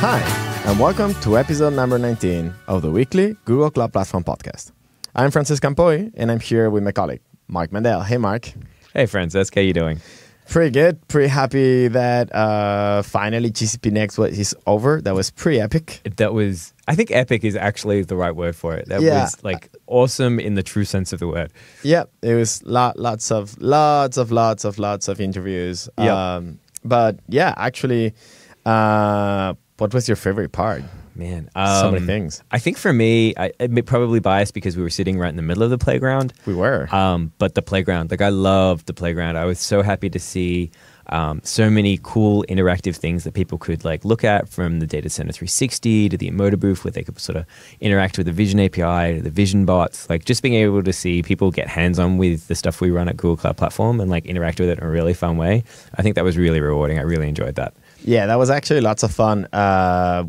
Hi, and welcome to episode number 19 of the weekly Google Cloud Platform podcast. I'm Francesc and Mark, and I'm here with my colleague, Mark Mandel. Hey, Mark. Hey, Francesc. How you doing? Pretty good. Pretty happy that finally GCP Next is over. That was pretty epic. I think epic is actually the right word for it. That was like awesome in the true sense of the word. Yeah, it was lots of interviews. Yep. But yeah, actually, what was your favorite part? Man, so many things. I think for me, I'm probably biased because we were sitting right in the middle of the playground. We were. But the playground, I loved the playground. I was so happy to see so many cool interactive things that people could look at, from the Data Center 360 to the Emoji booth, where they could sort of interact with the Vision API to the Vision bots. Just being able to see people get hands-on with the stuff we run at Google Cloud Platform and interact with it in a really fun way. I think that was really rewarding. I really enjoyed that. Yeah, that was actually lots of fun.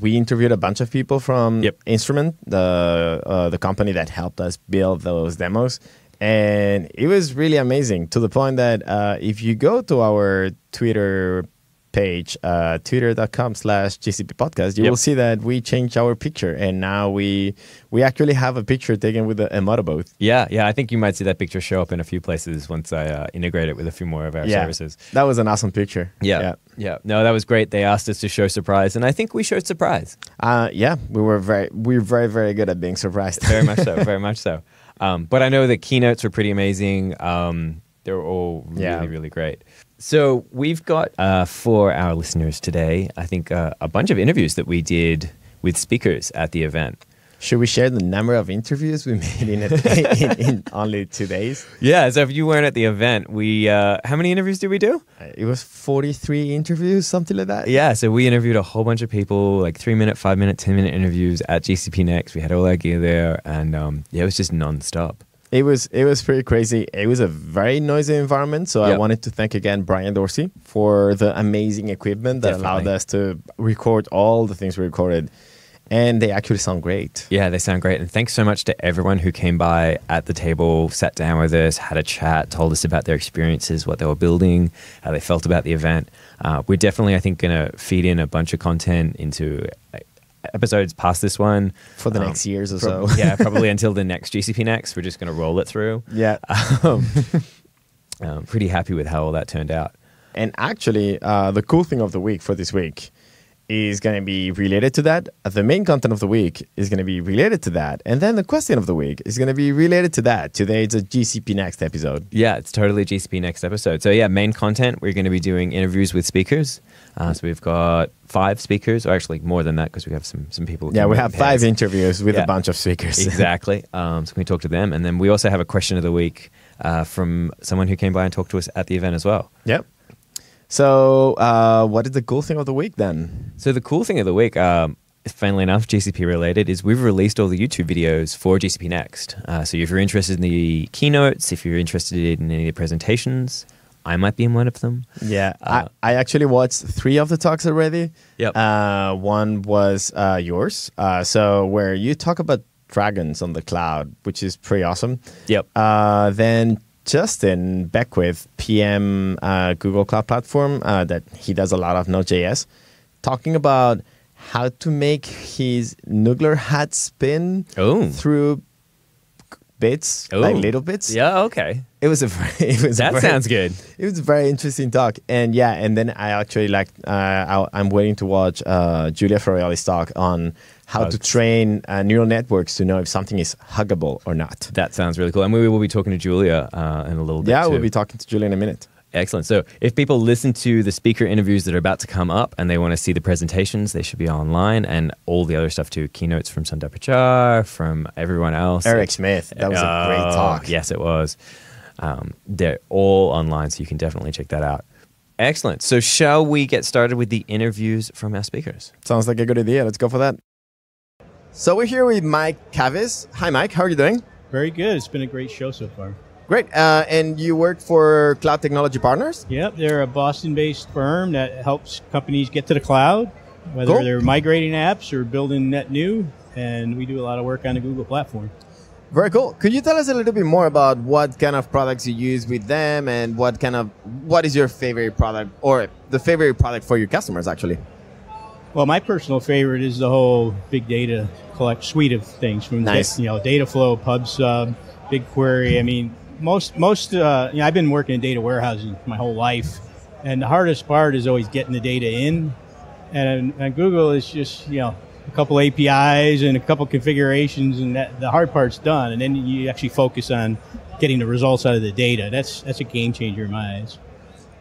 We interviewed a bunch of people from Instrument, the company that helped us build those demos. And it was really amazing, to the point that if you go to our Twitter page, twitter.com/GCPPodcast, you will see that we changed our picture. And now we actually have a picture taken with the Emoji booth. Yeah. I think you might see that picture show up in a few places once I integrate it with a few more of our services. That was an awesome picture. Yeah. No, that was great. They asked us to show surprise, and I think we showed surprise. We're very, very good at being surprised. Very much so. Very much so. But I know the keynotes were pretty amazing. They were all really, really great. So we've got, for our listeners today, I think a bunch of interviews that we did with speakers at the event. Should we share the number of interviews we made in only 2 days? Yeah, so if you weren't at the event, how many interviews did we do? It was 43 interviews, something like that. Yeah, so we interviewed a whole bunch of people, 3-minute, 5-minute, 10-minute interviews at GCP Next. We had all our gear there, and it was just nonstop. It was pretty crazy. It was a very noisy environment, so I wanted to thank again Brian Dorsey for the amazing equipment that allowed us to record all the things we recorded. And they actually sound great. Yeah, they sound great. And thanks so much to everyone who came by at the table, sat down with us, had a chat, told us about their experiences, what they were building, how they felt about the event. We're definitely, I think, going to feed in a bunch of content into episodes past this one. For the next years or so. Yeah, probably until the next GCP Next. We're just going to roll it through. Yeah. Pretty happy with how all that turned out. And actually, the cool thing of the week for this week is going to be related to that. The main content of the week is going to be related to that. And then the question of the week is going to be related to that. Today, it's a GCP Next episode. Yeah, it's totally a GCP Next episode. So yeah, main content, we're going to be doing interviews with speakers. So we've got 5 speakers, or actually more than that, because we have some people. Yeah, we have 5 interviews with a bunch of speakers. Exactly. So we talk to them. And then we also have a question of the week from someone who came by and talked to us at the event as well. Yep. So what is the cool thing of the week then? So the cool thing of the week, funnily enough, GCP related, is we've released all the YouTube videos for GCP Next. So if you're interested in the keynotes, if you're interested in any of the presentations, I might be in one of them. Yeah, I actually watched 3 of the talks already. Yep. One was yours, so where you talk about dragons on the cloud, which is pretty awesome. Yep. Then Justin Beckwith, PM Google Cloud Platform, that he does a lot of Node.js, talking about how to make his nuclear hat spin through bits, like little bits. Yeah, okay. Sounds good. It was a very interesting talk. And and then I actually I'm waiting to watch Julia Frioli's talk on how to train neural networks to know if something is huggable or not. That sounds really cool. And we will be talking to Julia in a little bit. Yeah, we'll be talking to Julia in a minute. Excellent. So if people listen to the speaker interviews that are about to come up and they want to see the presentations, they should be online, and all the other stuff too. Keynotes from Sundar Pichai, from everyone else. Eric Smith. That was a great talk. Yes, it was. They're all online, so you can definitely check that out. Excellent. So shall we get started with the interviews from our speakers? Sounds like a good idea. Let's go for that. So we're here with Mike Cavis. Hi, Mike. How are you doing? Very good. It's been a great show so far. Great. And you work for Cloud Technology Partners? Yep. They're a Boston-based firm that helps companies get to the cloud, whether they're migrating apps or building net new. And we do a lot of work on the Google platform. Very cool. Could you tell us a little bit more about what kind of products you use with them, and what is your favorite product, or the favorite product for your customers, actually? Well, my personal favorite is the whole big data suite of things from data flow, PubSub, BigQuery. I mean, most I've been working in data warehousing my whole life, and the hardest part is always getting the data in. And Google is just a couple APIs and a couple configurations, and the hard part's done. And then you actually focus on getting the results out of the data. That's a game changer in my eyes.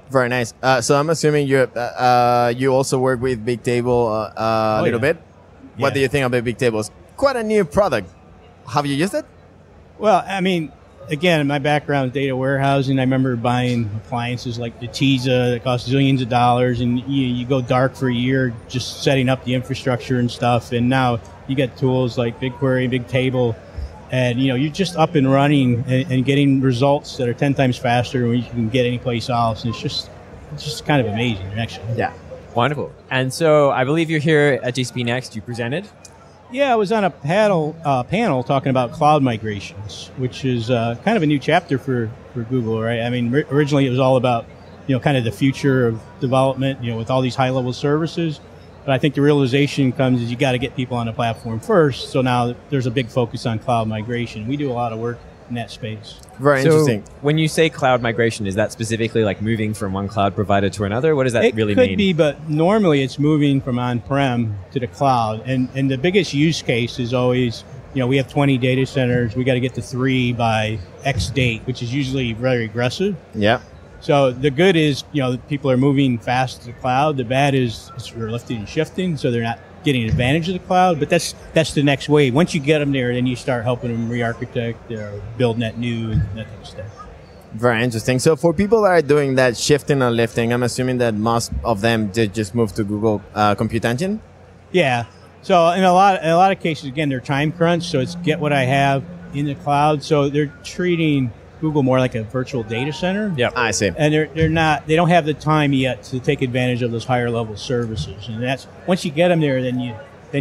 Very nice. So I'm assuming you also work with Bigtable a little bit. What do you think about Bigtable? It's quite a new product. Have you used it? Well, I mean, again, my background is data warehousing. I remember buying appliances like the Teza that cost zillions of dollars, and you go dark for a year just setting up the infrastructure and stuff. And now you get tools like BigQuery, Bigtable, and you're just up and running and getting results that are 10 times faster than you can get anyplace else. And it's just kind of amazing, actually. Yeah. Wonderful. And so I believe you're here at GCP Next. You presented. Yeah, I was on a panel talking about cloud migrations, which is kind of a new chapter for Google, right? I mean, originally it was all about, kind of the future of development, with all these high-level services. But I think the realization comes is you got to get people on the platform first. So now there's a big focus on cloud migration. We do a lot of work in that space. Very interesting. When you say cloud migration, is that specifically like moving from one cloud provider to another? What does that really mean? It could be, but normally it's moving from on-prem to the cloud. And the biggest use case is always, we have 20 data centers. We got to get to 3 by X date, which is usually very aggressive. Yeah. So the good is, people are moving fast to the cloud. The bad is we're lifting and shifting, so they're not getting advantage of the cloud. But that's the next wave. Once you get them there, then you start helping them re-architect or build net new and that type of stuff. Very interesting. So for people that are doing that shifting and lifting, I'm assuming that most of them did just move to Google Compute Engine? Yeah. So in a lot of cases, again, they're time crunch. So it's get what I have in the cloud. So they're treating Google more like a virtual data center. Yeah, I see. And they don't have the time yet to take advantage of those higher level services. And that's once you get them there, then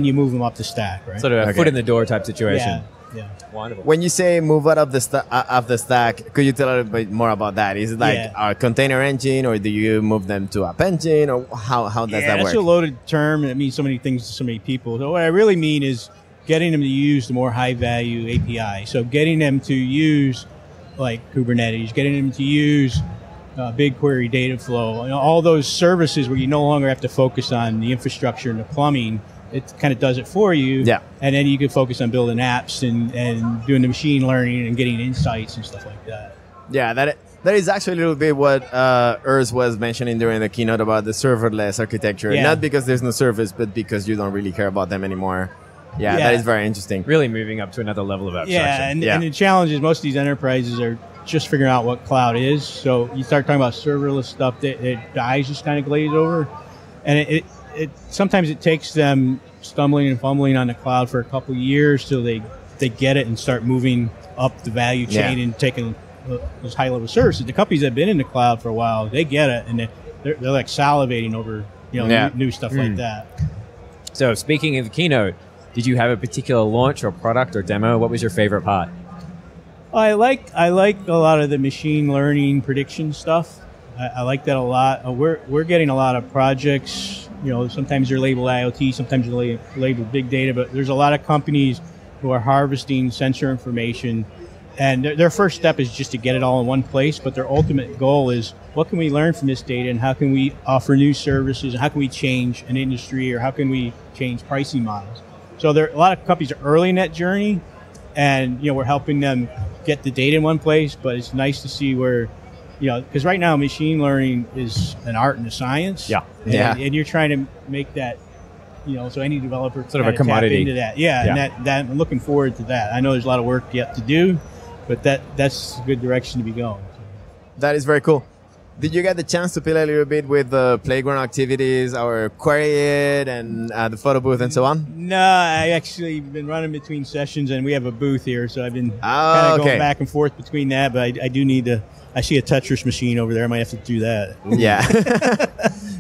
you move them up the stack, right? Sort of a foot in the door type situation. Yeah. Wonderful. When you say move out of the stack, could you tell a little bit more about that? Is it like a container engine, or do you move them to App Engine, or how does that work? Yeah, that's a loaded term. It means so many things to so many people. So what I really mean is getting them to use the more high value API. So getting them to use like Kubernetes, getting them to use BigQuery data flow, all those services where you no longer have to focus on the infrastructure and the plumbing. It kind of does it for you. Yeah. And then you can focus on building apps and doing the machine learning and getting insights and stuff like that. Yeah, that is actually a little bit what Urs was mentioning during the keynote about the serverless architecture. Yeah. Not because there's no service, but because you don't really care about them anymore. Yeah, that is very interesting. Really moving up to another level of abstraction. And the challenge is most of these enterprises are just figuring out what cloud is. So you start talking about serverless stuff, the eyes just kind of glaze over. And it sometimes it takes them stumbling and fumbling on the cloud for a couple of years till they get it and start moving up the value chain and taking those high-level services. The companies that have been in the cloud for a while, they get it, and they're like salivating over new stuff like that. So speaking of the keynote, did you have a particular launch or product or demo? What was your favorite part? I like a lot of the machine learning prediction stuff. I like that a lot. We're getting a lot of projects. Sometimes they're labeled IoT, sometimes they're labeled big data, but there's a lot of companies who are harvesting sensor information, and their first step is just to get it all in one place, but their ultimate goal is what can we learn from this data, and how can we offer new services, and how can we change an industry, or how can we change pricing models. So a lot of companies are early in that journey, and we're helping them get the data in one place, but it's nice to see where because right now machine learning is an art and a science. Yeah. And you're trying to make that, so any developer sort of a commodity tap into that. Yeah. And that I'm looking forward to that. I know there's a lot of work yet to do, but that's a good direction to be going. That is very cool. Did you get the chance to play a little bit with the playground activities, or query it, and the photo booth and so on? No, I actually been running between sessions, and we have a booth here, so I've been kind of going back and forth between that. But I do need to. I see a Tetris machine over there. I might have to do that. Ooh. Yeah.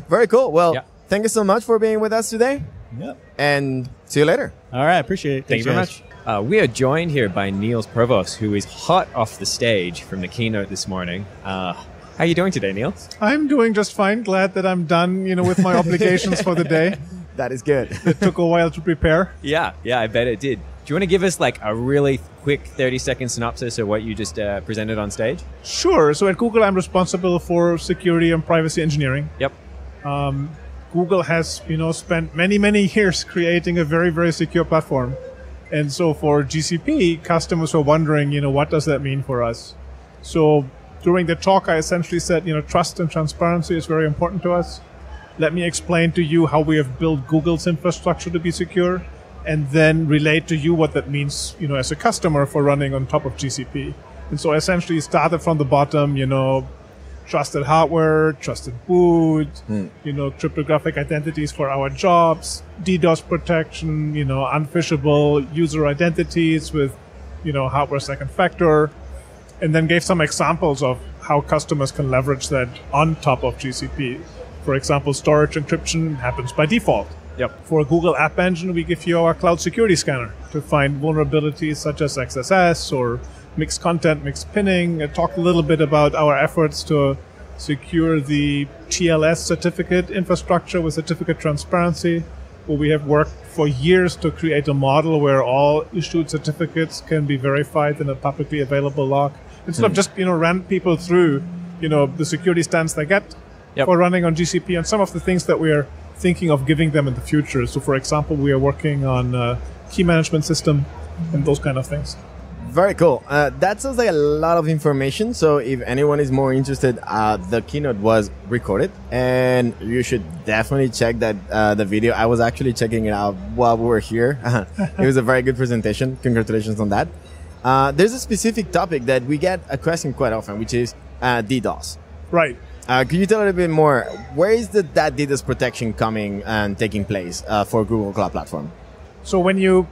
Very cool. Well, thank you so much for being with us today. Yep. And see you later. All right. Appreciate it. Thank you very much. We are joined here by Niels Provost, who is hot off the stage from the keynote this morning. How are you doing today, Niels? I'm doing just fine. Glad that I'm done, with my obligations for the day. That is good. It took a while to prepare. Yeah, I bet it did. Do you want to give us like a really quick 30-second synopsis of what you just presented on stage? Sure. So at Google, I'm responsible for security and privacy engineering. Yep. Google has, spent many years creating a very, very secure platform. And so for GCP, customers were wondering, what does that mean for us? So during the talk, I essentially said, trust and transparency is very important to us. Let me explain to you how we have built Google's infrastructure to be secure, and then relate to you what that means, as a customer for running on top of GCP. And so I essentially started from the bottom, trusted hardware, trusted boot, cryptographic identities for our jobs, DDoS protection, unphishable user identities with, hardware second factor, and then gave some examples of how customers can leverage that on top of GCP. For example, storage encryption happens by default. Yep. For Google App Engine, we give you our cloud security scanner to find vulnerabilities such as XSS or mixed content, mixed pinning. I talked a little bit about our efforts to secure the TLS certificate infrastructure with certificate transparency, where we have worked for years to create a model where all issued certificates can be verified in a publicly available log. Instead of just, ran people through, the security stance they get for running on GCP and some of the things that we are thinking of giving them in the future. So, for example, we are working on a key management system and those kind of things. Very cool. That sounds like a lot of information. So if anyone is more interested, the keynote was recorded, and you should definitely check that the video. I was actually checking it out while we were here. It was a very good presentation. Congratulations on that. There's a specific topic that we get a question quite often, which is DDoS. Right. Could you tell a little bit more? Where is that DDoS protection coming and taking place for Google Cloud Platform? So when you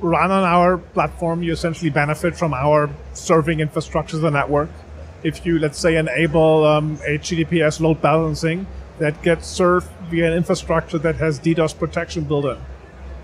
run on our platform, you essentially benefit from our serving infrastructure as a network. If you, let's say, enable HTTPS load balancing, that gets served via an infrastructure that has DDoS protection built in.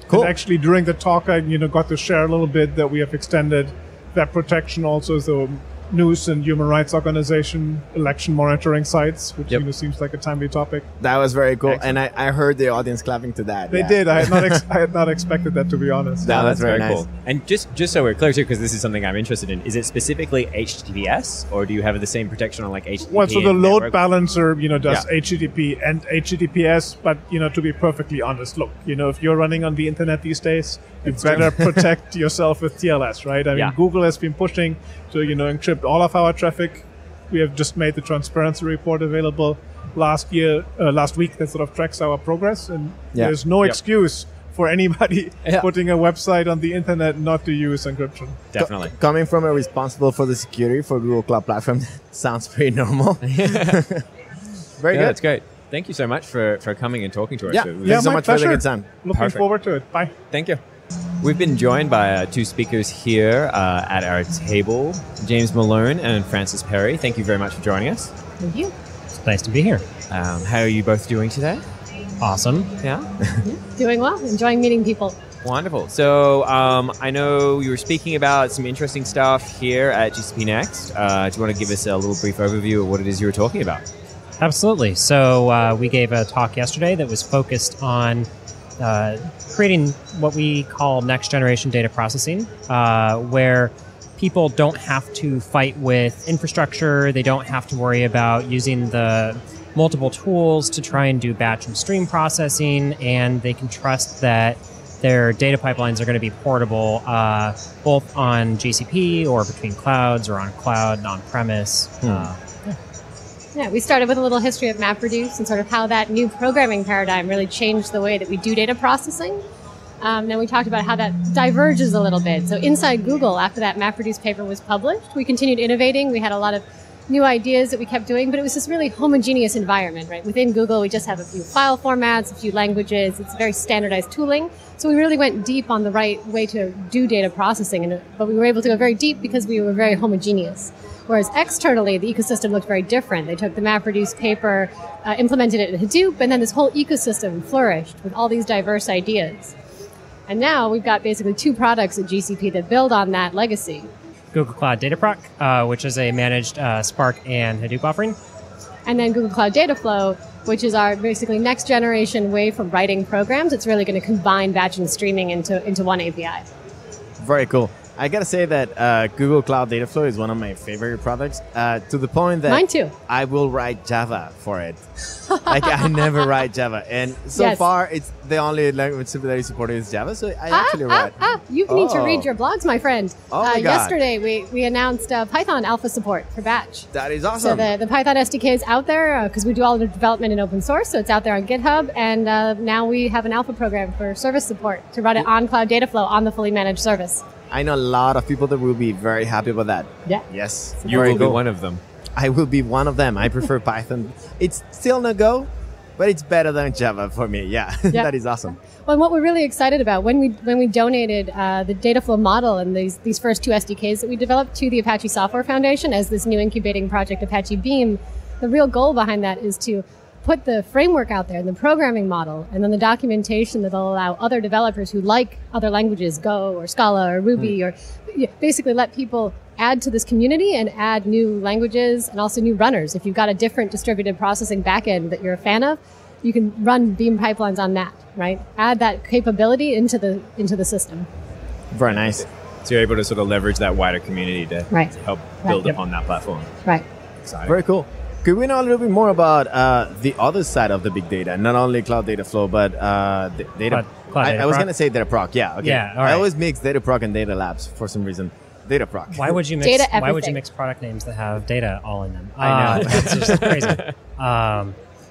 Cool. And actually, during the talk, I got to share a little bit that we have extended that protection also to news and human rights organization election monitoring sites, which seems like a timely topic. That was very cool. Excellent. And I heard the audience clapping to that. They did. I had not expected that, to be honest. No, that's very nice. Cool. And just so we're clear too, because this is something I'm interested in, is it specifically HTTPS, or do you have the same protection on like HTTP? Well, so the load balancer, does Yeah. HTTP and HTTPS, but to be perfectly honest, look, if you're running on the internet these days, you better protect yourself with TLS, right? I mean, Google has been pushing to encrypt all of our traffic. We have just made the transparency report available last week that sort of tracks our progress, and there's no excuse for anybody putting a website on the internet not to use encryption. Definitely. Coming from a responsible for the security for Google Cloud Platform, sounds pretty normal. Very good. That's great. Thank you so much for coming and talking to us. Yeah, Yeah, so my much for having pleasure. a good time. Looking Perfect. forward to it. Bye. Thank you. We've been joined by two speakers here at our table, James Malone and Francis Perry. Thank you very much for joining us. Thank you. It's nice to be here. How are you both doing today? Awesome. Yeah? Doing well. Enjoying meeting people. Wonderful. So I know you were speaking about some interesting stuff here at GCP Next. Do you want to give us a little brief overview of what it is you were talking about? Absolutely. So we gave a talk yesterday that was focused on creating what we call next generation data processing, where people don't have to fight with infrastructure. They don't have to worry about using the multiple tools to try and do batch and stream processing, and they can trust that their data pipelines are going to be portable both on GCP or between clouds or on cloud and on-premise. Yeah, we started with a little history of MapReduce and sort of how that new programming paradigm really changed the way that we do data processing. Then we talked about how that diverges a little bit. So inside Google, after that MapReduce paper was published, we continued innovating. We had a lot of new ideas that we kept doing, but it was this really homogeneous environment, right? Within Google, we just have a few file formats, a few languages. It's very standardized tooling. So we really went deep on the right way to do data processing, but we were able to go very deep because we were very homogeneous. Whereas externally, the ecosystem looked very different. They took the MapReduce paper, implemented it in Hadoop, and then this whole ecosystem flourished with all these diverse ideas. And now we've got basically two products at GCP that build on that legacy. Google Cloud Dataproc, which is a managed Spark and Hadoop offering, And then Google Cloud Dataflow, which is our basically next generation way for writing programs. It's really going to combine batch and streaming into one API. Very cool. I gotta say that Google Cloud Dataflow is one of my favorite products, to the point that Mine too. I will write Java for it. Like, I never write Java, and so Yes. far it's the only language that is supported is Java. So I actually write. You need to Oh. read your blogs, my friend. Oh my God. Yesterday, we announced Python alpha support for batch. That is So awesome. the Python SDK is out there because we do all the development in open source. So it's out there on GitHub. And now we have an alpha program for service support to run it on Cloud Dataflow on the fully managed service. I know a lot of people that will be very happy about that. Yeah. Yes, You very will be cool. one of them. I will be one of them. I prefer Python. It's still no Go, but it's better than Java for me. Yeah, Yeah. that is awesome. Well, and what we're really excited about when we donated the Dataflow model and these first two SDKs that we developed to the Apache Software Foundation as this new incubating project, Apache Beam, the real goal behind that is to put the framework out there and the programming model and then the documentation that'll allow other developers who like other languages, Go or Scala or Ruby, or basically let people add to this community and add new languages and also new runners. If you've got a different distributed processing backend that you're a fan of, you can run Beam pipelines on that, right? Add that capability into the system. Very nice. So you're able to sort of leverage that wider community to Right. help Right. build Yep. upon that platform. Right. Exciting. Very cool. Could we know a little bit more about the other side of the big data? Not only Cloud Dataflow, but the data. Cloud I was Dataproc? going to say Dataproc. Yeah. Okay. Yeah, all I right. always mix Dataproc and Data Labs for some reason. Dataproc. Why would you mix? Data Why would you everything. mix product names that have data all in them? I know. It's just crazy.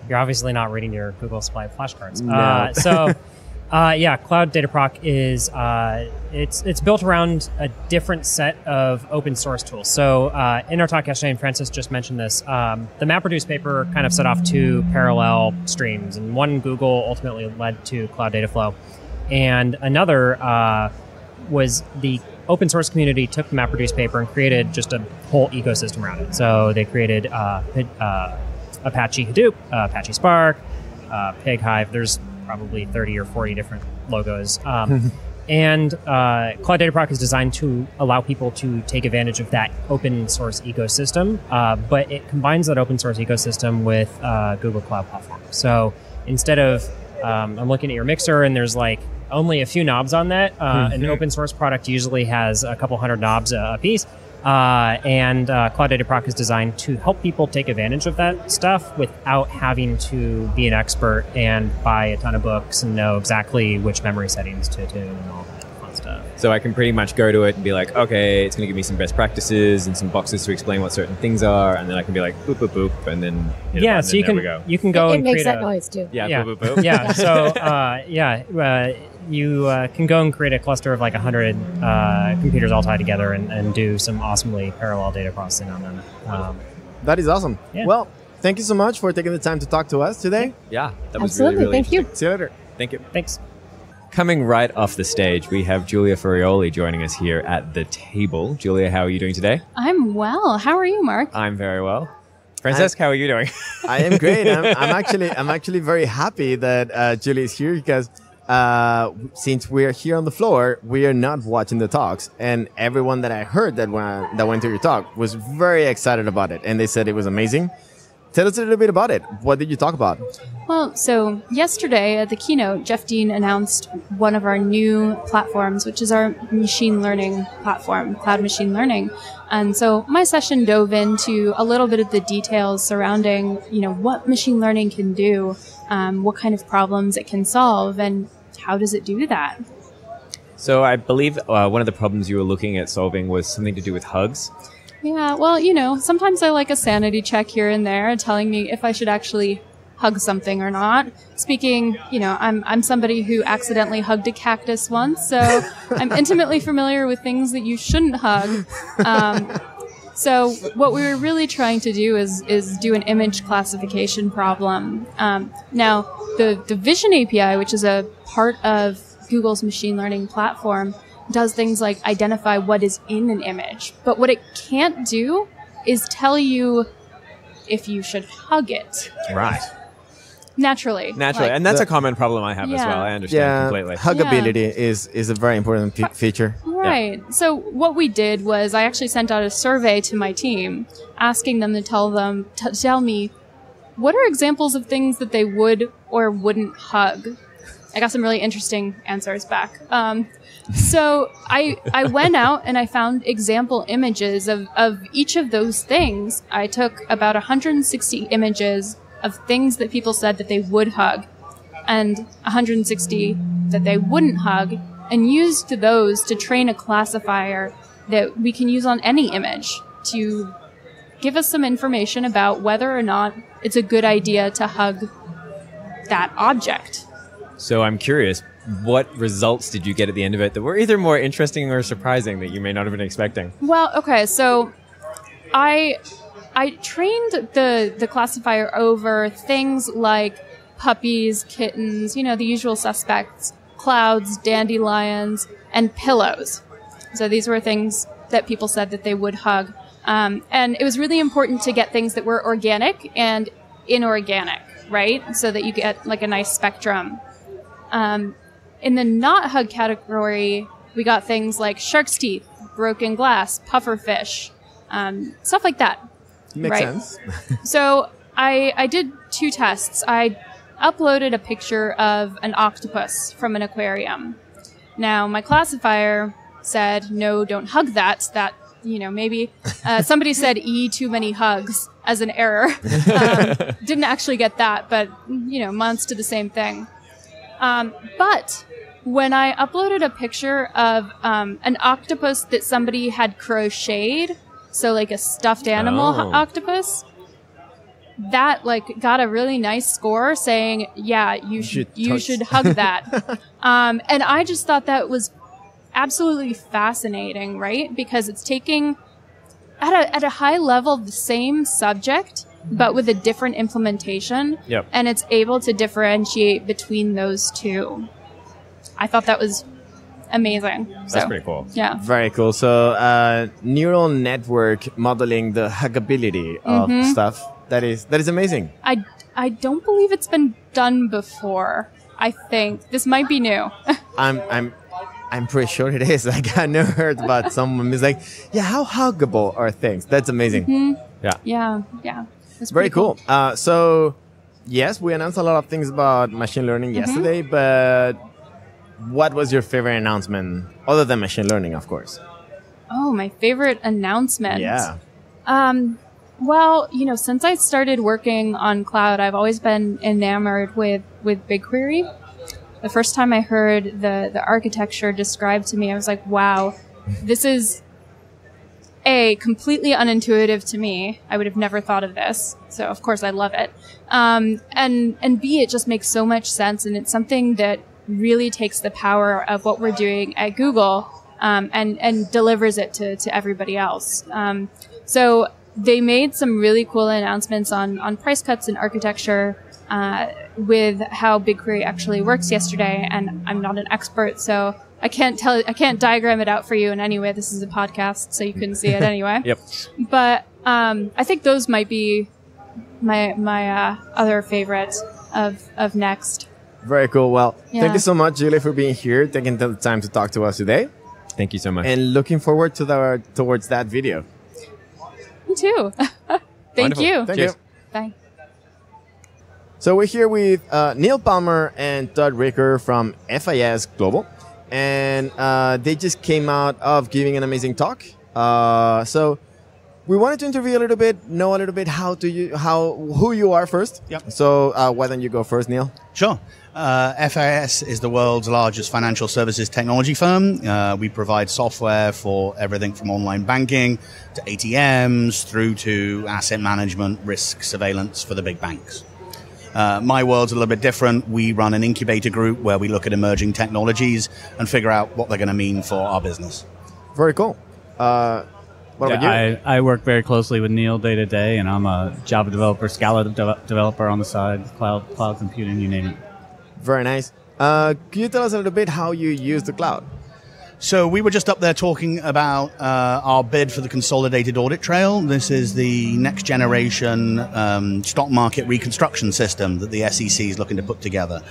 You're obviously not reading your Google Supply flashcards. No. Yeah, Cloud Dataproc is it's built around a different set of open source tools. So in our talk yesterday, and Francis just mentioned this, the MapReduce paper kind of set off two parallel streams, and one Google ultimately led to Cloud Dataflow, and another was the open source community took the MapReduce paper and created just a whole ecosystem around it. So they created Apache Hadoop, Apache Spark, Pig Hive. There's probably 30 or 40 different logos. And Cloud Dataproc is designed to allow people to take advantage of that open source ecosystem, but it combines that open source ecosystem with Google Cloud Platform. So instead of, I'm looking at your mixer and there's like only a few knobs on that. An open source product usually has a couple hundred knobs a piece. And Cloud Dataproc is designed to help people take advantage of that stuff without having to be an expert and buy a ton of books and know exactly which memory settings to do and all that fun stuff. So I can pretty much go to it and be like, okay, it's going to give me some best practices and some boxes to explain what certain things are, and then I can be like, boop, boop, boop, and then hit a Yeah, button so and there we go. you can go It and makes create that a noise too. Yeah, yeah. boop, boop, boop. Yeah, so you can go and create a cluster of like 100 computers all tied together and do some awesomely parallel data processing on them. That is awesome. Yeah. Well, thank you so much for taking the time to talk to us today. Yeah, that was Absolutely. really, really Thank you. interesting. See you later. Thank you. Thanks. Coming right off the stage, we have Julia Frioli joining us here at the table. Julia, how are you doing today? I'm well. How are you, Mark? I'm very well. Francesc, how are you doing? I am great. I'm actually very happy that Julie is here because since we're here on the floor, we are not watching the talks, and everyone that I heard that went to your talk was very excited about it, and they said it was amazing. Tell us a little bit about it. What did you talk about? Well, so yesterday at the keynote, Jeff Dean announced one of our new platforms, which is our machine learning platform, cloud machine learning. And so my session dove into a little bit of the details surrounding, what machine learning can do, what kind of problems it can solve, and how does it do that? So I believe one of the problems you were looking at solving was something to do with hugs. Yeah, well, sometimes I like a sanity check here and there, telling me if I should actually hug something or not. Speaking, I'm somebody who accidentally hugged a cactus once, so I'm intimately familiar with things that you shouldn't hug. So what we were really trying to do is do an image classification problem. Now, the Vision API, which is a part of Google's machine learning platform, does things like identify what is in an image. But what it can't do is tell you if you should hug it. Right. Naturally. And that's a common problem I have as Yeah. well. I understand completely. Huggability is a very important feature. Right. So what we did was I actually sent out a survey to my team asking them to tell me what are examples of things that they would or wouldn't hug? I got some really interesting answers back. So I went out and I found example images of each of those things. I took about 160 images of things that people said that they would hug and 160 that they wouldn't hug, and used those to train a classifier that we can use on any image to give us some information about whether or not it's a good idea to hug that object. So I'm curious, what results did you get at the end of it that were either more interesting or surprising that you may not have been expecting? Well, okay, so I trained the classifier over things like puppies, kittens, the usual suspects, clouds, dandelions, and pillows. So these were things that people said that they would hug. And it was really important to get things that were organic and inorganic, right? So that you get like a nice spectrum. In the not hug category, we got things like shark's teeth, broken glass, pufferfish, stuff like that. Makes sense. So I did 2 tests. I uploaded a picture of an octopus from an aquarium. Now, my classifier said, no, don't hug that. That, maybe somebody said too many hugs as an error. Didn't actually get that, but, amounts to the same thing. But when I uploaded a picture of an octopus that somebody had crocheted, so like a stuffed animal octopus, that got a really nice score saying, yeah, you should hug that. And I just thought that was absolutely fascinating, right? Because it's taking at a high level the same subject, but with a different implementation. Yep. And it's able to differentiate between those two. I thought that was amazing. That's pretty cool. Yeah. Very cool. So neural network modeling the huggability of stuff. That is amazing. I don't believe it's been done before. I think this might be new. I'm pretty sure it is. I never heard about someone who's like, yeah, how huggable are things? That's amazing. Yeah. Yeah. That's Very pretty cool. So, yes, we announced a lot of things about machine learning yesterday, but what was your favorite announcement other than machine learning, of course? Oh, my favorite announcement. Yeah. Well, since I started working on cloud, I've always been enamored with BigQuery. The first time I heard the architecture described to me, I was like, wow, this is A, completely unintuitive to me. I would have never thought of this. So of course I love it. And B, it just makes so much sense. And it's something that really takes the power of what we're doing at Google, and delivers it to everybody else. So they made some really cool announcements on price cuts and architecture, with how BigQuery actually works yesterday. And I'm not an expert, so I can't diagram it out for you in any way. This is a podcast, so you couldn't see it anyway. Yep. But I think those might be my other favorites of Next. Very cool. Well, thank you so much, Julie, for being here, taking the time to talk to us today. Thank you so much. And looking forward to towards that video. Me too. Thank you. Thank you. Bye. So we're here with Neil Palmer and Todd Ricker from FIS Global, and they just came out of giving an amazing talk. So we wanted to interview a little bit, know a little bit who you are first. Yep. So why don't you go first, Neil? Sure. FIS is the world's largest financial services technology firm. We provide software for everything from online banking to ATMs through to asset management, risk surveillance for the big banks. My world's a little bit different. We run an incubator group where we look at emerging technologies and figure out what they're going to mean for our business. Very cool. What about you? I work very closely with Neil day to day, and I'm a Java developer, Scala developer on the side, cloud computing, you name it. Very nice. Can you tell us a little bit how you use the cloud? So we were just up there talking about our bid for the Consolidated Audit Trail. This is the next generation stock market reconstruction system that the SEC is looking to put together.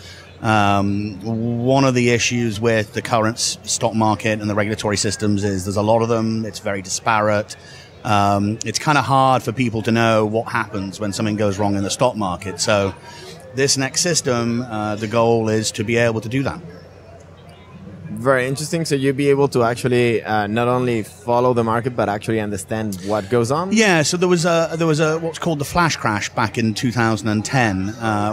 One of the issues with the current stock market and the regulatory systems is there's a lot of them. It's very disparate. It's kind of hard for people to know what happens when something goes wrong in the stock market. So this next system, the goal is to be able to do that. Very interesting. So you'll be able to actually not only follow the market, but actually understand what goes on? Yeah, so there was a what's called the flash crash back in 2010,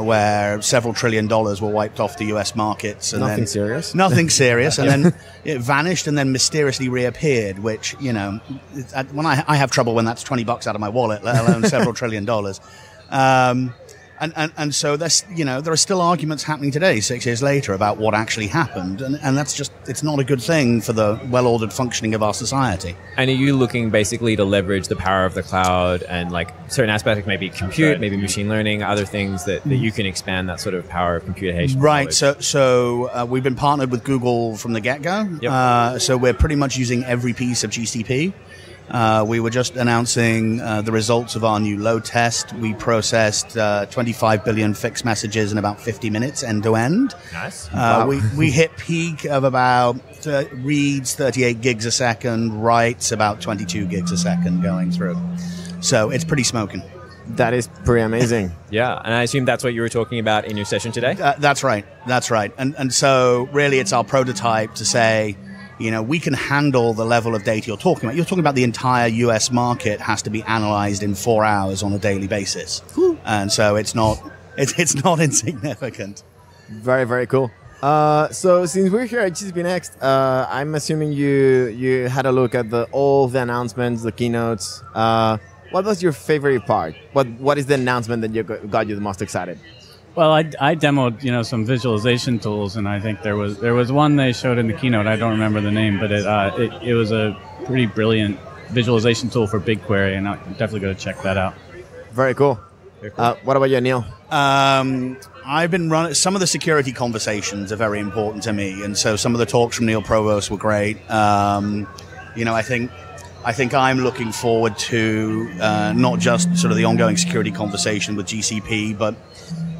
where several $1 trillion were wiped off the U.S. markets. And Nothing serious? Nothing serious. And then it vanished and then mysteriously reappeared, which, when I have trouble when that's $20 out of my wallet, let alone several $1 trillion. And so there's, there are still arguments happening today, 6 years later, about what actually happened. And that's just, it's not a good thing for the well-ordered functioning of our society. And are you looking basically to leverage the power of the cloud and like certain aspects, maybe compute, maybe machine learning, other things that you can expand that sort of power of computation? Right. So we've been partnered with Google from the get-go. Yep. So we're pretty much using every piece of GCP. We were just announcing the results of our new load test. We processed 25 billion fixed messages in about 50 minutes end to end. Nice. We hit peak of about reads 38 gigs a second, writes about 22 gigs a second going through. So it's pretty smoking. That is pretty amazing. Yeah, and I assume that's what you were talking about in your session today? That's right. And so really it's our prototype to say, we can handle the level of data you're talking about. You're talking about the entire US market has to be analyzed in 4 hours on a daily basis. And so it's not insignificant. Very, very cool. So since we're here at GCP Next, I'm assuming you had a look at all the announcements, the keynotes. What was your favorite part? What is the announcement that got you the most excited? Well, I demoed, some visualization tools, and I think there was one they showed in the keynote. I don't remember the name, but it was a pretty brilliant visualization tool for BigQuery, and I'm definitely going to check that out. Very cool. What about you, Neil? I've been running. Some of the security conversations are very important to me, and so some of the talks from Neil Provost were great. I think I'm looking forward to not just sort of the ongoing security conversation with GCP, but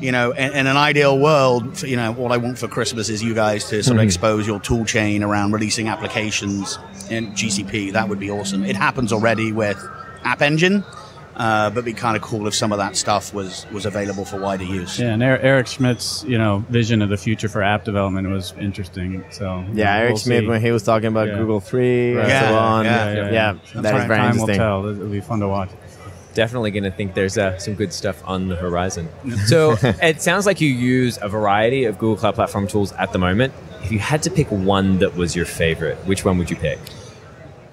in an ideal world, what I want for Christmas is you guys to sort of expose your tool chain around releasing applications in GCP. That would be awesome. It happens already with App Engine, but it'd be kind of cool if some of that stuff was available for wider use. Yeah, and Eric Schmidt's vision of the future for app development was interesting. So Eric Schmidt, when he was talking about Google 3 and so on. That is very time interesting. Will tell. It'll be fun to watch. Definitely going to think there's some good stuff on the horizon. So it sounds like you use a variety of Google Cloud Platform tools at the moment. If you had to pick one that was your favorite, which one would you pick?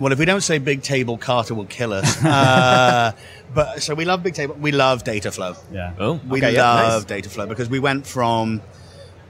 Well, if we don't say Bigtable, Carter will kill us. But so we love Bigtable. We love Dataflow. Yeah. Oh, we love Dataflow because we went from,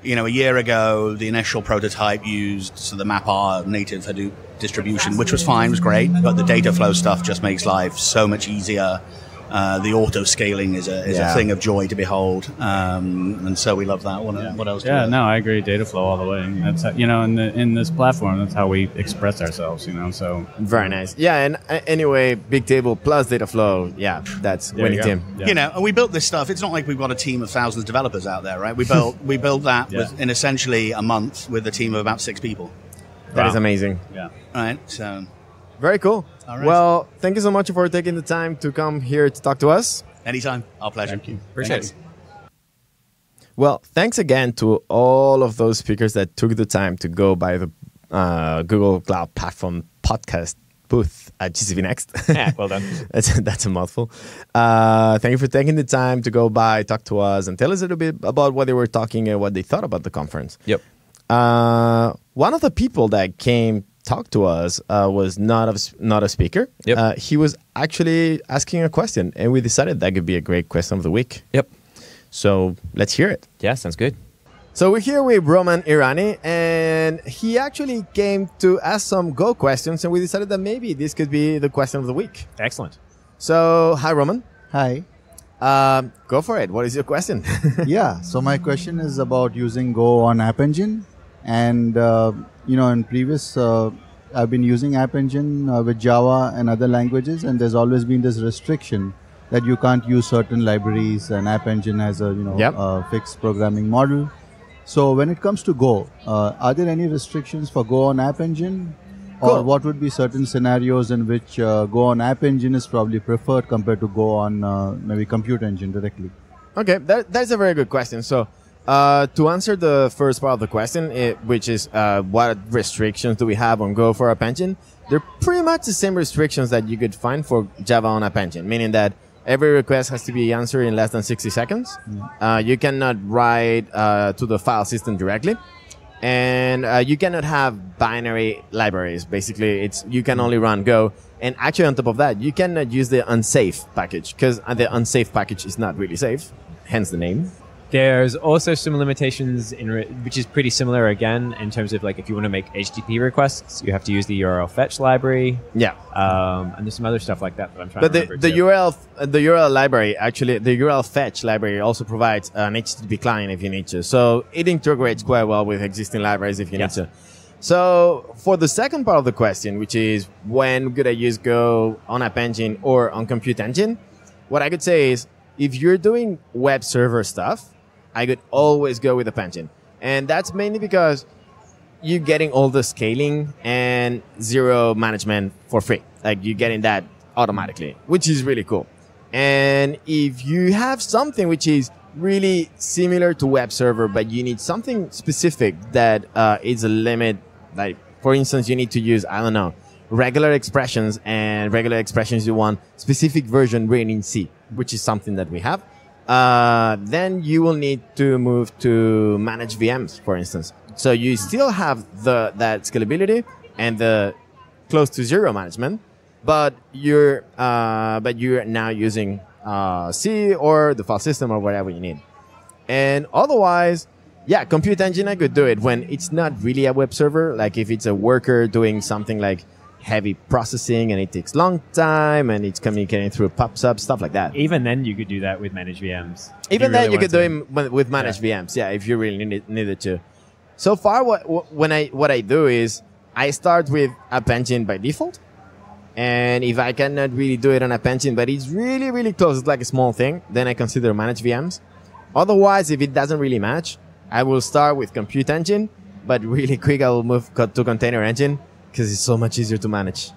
a year ago, the initial prototype used the MapR native Hadoop distribution, which was fine, was great, but the Dataflow stuff just makes life so much easier. The auto scaling is a thing of joy to behold, and so we love that. What else? Yeah, no, I agree. Dataflow all the way. And that's how, in this platform, that's how we express ourselves. So very nice. Yeah, and anyway, Bigtable plus Dataflow. Yeah, that's winning team. Yeah. And we built this stuff. It's not like we've got a team of thousands of developers out there, right? We built that in essentially a month with a team of about 6 people. That is amazing. Yeah. Right. So. Very cool. All right. Well, thank you so much for taking the time to come here to talk to us. Anytime. Our pleasure. Thank you. Appreciate it. Well, thanks again to all of those speakers that took the time to go by the Google Cloud Platform podcast booth at GCP Next. Yeah, well done. That's a mouthful. Thank you for taking the time to go by, talk to us, and tell us a little bit about what they were talking and what they thought about the conference. Yep. One of the people that came talk to us was not a speaker. Yep. He was actually asking a question, and we decided that could be a great question of the week. Yep. So let's hear it. Yeah, sounds good. So we're here with Roman Irani, and he actually came to ask some Go questions, and we decided that maybe this could be the question of the week. Excellent. So, hi, Roman. Hi. Go for it. What is your question? Yeah, so my question is about using Go on App Engine. And, in previous, I've been using App Engine with Java and other languages, and there's always been this restriction that you can't use certain libraries, and App Engine has a fixed programming model. So when it comes to Go, are there any restrictions for Go on App Engine? Or what would be certain scenarios in which Go on App Engine is probably preferred compared to Go on maybe Compute Engine directly? Okay, that's a very good question. So, to answer the first part of the question, which is what restrictions do we have on Go for App Engine, they're pretty much the same restrictions that you could find for Java on App Engine, meaning that every request has to be answered in less than 60 seconds. You cannot write to the file system directly. And you cannot have binary libraries. Basically, you can only run Go. And actually, on top of that, you cannot use the unsafe package because the unsafe package is not really safe, hence the name. There's also some limitations which is pretty similar again in terms of like if you want to make HTTP requests, you have to use the URL fetch library. Yeah. And there's some other stuff like that I'm trying to remember. But the URL library, actually, the URL fetch library also provides an HTTP client if you need to. So it integrates quite well with existing libraries if you need to. So for the second part of the question, which is when could I use Go on App Engine or on Compute Engine, what I could say is if you're doing web server stuff, I could always go with App Engine. And that's mainly because you're getting all the scaling and zero management for free. Like you're getting that automatically, which is really cool. And if you have something which is really similar to web server, but you need something specific that is a limit, like for instance, you need to use, I don't know, regular expressions, and regular expressions you want specific version written in C, which is something that we have. Then you will need to move to manage VMs, for instance. So you still have that scalability and the close to zero management, but you're now using C or the file system or whatever you need. And otherwise, yeah, Compute Engine, I could do it when it's not really a web server. Like if it's a worker doing something like heavy processing and it takes long time and it's communicating through PubSub, stuff like that. Even then, you could do that with managed VMs. Even then, you could do it with managed VMs, yeah, if you really needed to. So far, what I do is I start with App Engine by default. And if I cannot really do it on App Engine, but it's really, really close, it's like a small thing, then I consider managed VMs. Otherwise, if it doesn't really match, I will start with Compute Engine, but really quick, I will move to Container Engine because it's so much easier to manage.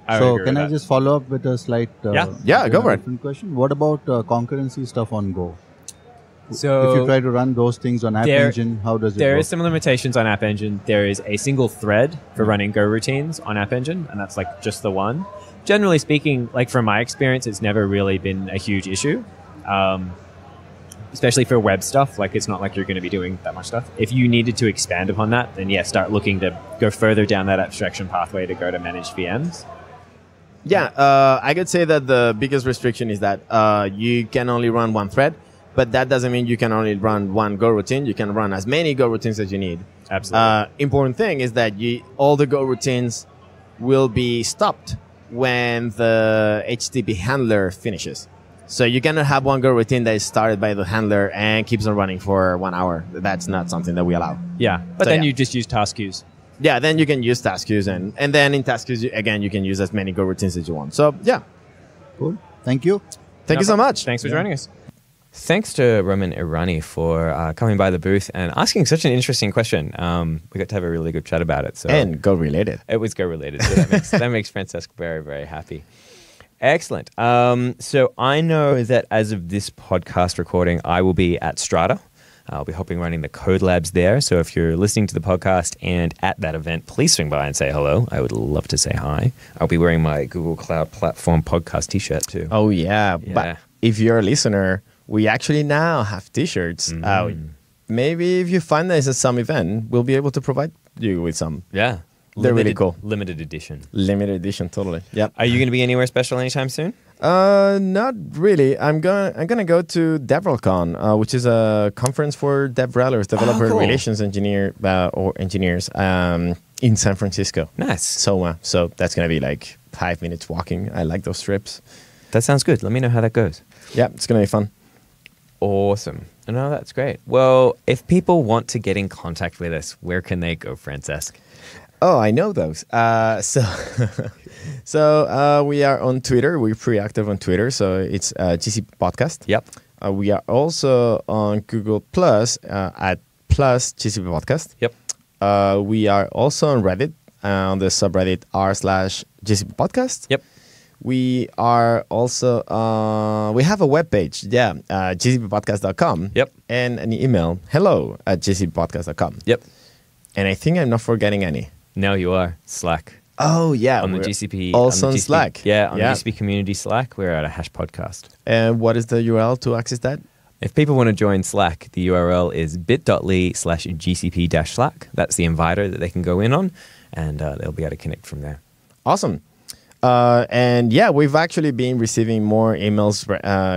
So can I just follow up with a slight go for it. Different question? What about concurrency stuff on Go? So if you try to run those things on App Engine, how does it There work? is some limitations on App Engine. There is a single thread for running Go routines on App Engine, and that's like just the one. Generally speaking, like from my experience, it's never really been a huge issue. Especially for web stuff, like it's not like you're going to be doing that much stuff. If you needed to expand upon that, then start looking to go further down that abstraction pathway to go to managed VMs. Yeah, I could say that the biggest restriction is that you can only run one thread, but that doesn't mean you can only run one Go routine. You can run as many Go routines as you need. Absolutely. Important thing is that all the Go routines will be stopped when the HTTP handler finishes. So you cannot have one Go routine that is started by the handler and keeps on running for 1 hour. That's not something that we allow. Yeah, but then you just use task queues. Yeah, then you can use task queues, and then in task queues, again, you can use as many Go routines as you want. So, yeah. Cool. Thank you. Thank you so much. Thanks for joining us. Thanks to Roman Irani for coming by the booth and asking such an interesting question. We got to have a really good chat about it. And Go related. It was Go related. So that makes Francesc very, very happy. Excellent. So I know that as of this podcast recording, I will be at Strata. I'll be running the Code Labs there. So if you're listening to the podcast and at that event, please swing by and say hello. I would love to say hi. I'll be wearing my Google Cloud Platform podcast t-shirt too. Oh, yeah. But if you're a listener, we actually now have t-shirts out. Maybe if you find this at some event, we'll be able to provide you with some. Yeah. They're really cool. Limited edition. Limited edition, totally. Yep. Are you going to be anywhere special anytime soon? Not really. I'm gonna go to DevRelCon, which is a conference for DevRelers, developer relations engineers in San Francisco. Nice. So that's gonna be like 5 minutes walking. I like those trips. That sounds good. Let me know how that goes. Yeah, it's gonna be fun. Awesome. No, that's great. Well, if people want to get in contact with us, where can they go, Francesc? Oh, I know those. So we are on Twitter. We're pretty active on Twitter. So it's GCP Podcast. Yep. We are also on Google Plus at Plus GCP Podcast. Yep. We are also on Reddit on the subreddit r/GCP Podcast. Yep. We are also, we have a webpage, gcppodcast.com. Yep. And an email, hello@gcppodcast.com. Yep. And I think I'm not forgetting any. Now you are. Slack. Oh, yeah. On the GCP. Also on the on GCP, Slack. Yeah, on the GCP community Slack, we're at a hash podcast. And what is the URL to access that? If people want to join Slack, the URL is bit.ly/GCP-Slack. That's the inviter that they can go in on, and they'll be able to connect from there. Awesome. And yeah, we've actually been receiving more emails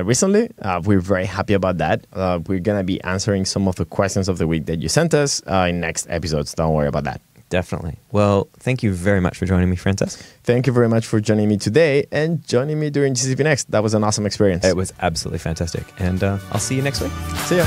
recently. We're very happy about that. We're going to be answering some of the questions of the week that you sent us in next episodes. Don't worry about that. Definitely. Well, thank you very much for joining me, Francesc. Thank you very much for joining me today and joining me during GCP Next. That was an awesome experience. It was absolutely fantastic. And I'll see you next week. See ya.